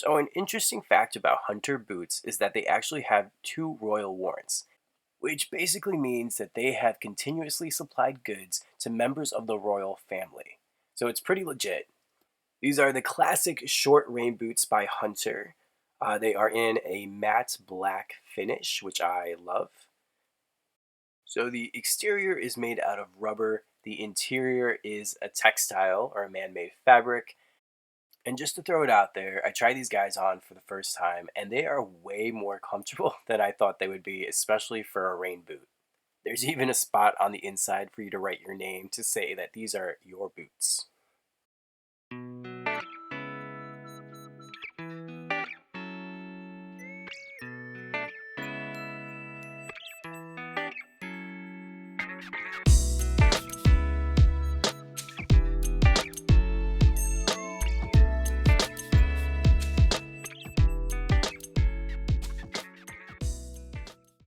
So, an interesting fact about hunter boots is that they actually have two royal warrants, which basically means that they have continuously supplied goods to members of the royal family. So, it's pretty legit. These are the classic short rain boots by Hunter. They are in a matte black finish, which I love. So, the exterior is made out of rubber, the interior is a textile or a man made fabric. And just to throw it out there, I tried these guys on for the first time, and they are way more comfortable than I thought they would be, especially for a rain boot. There's even a spot on the inside for you to write your name to say that these are your boots.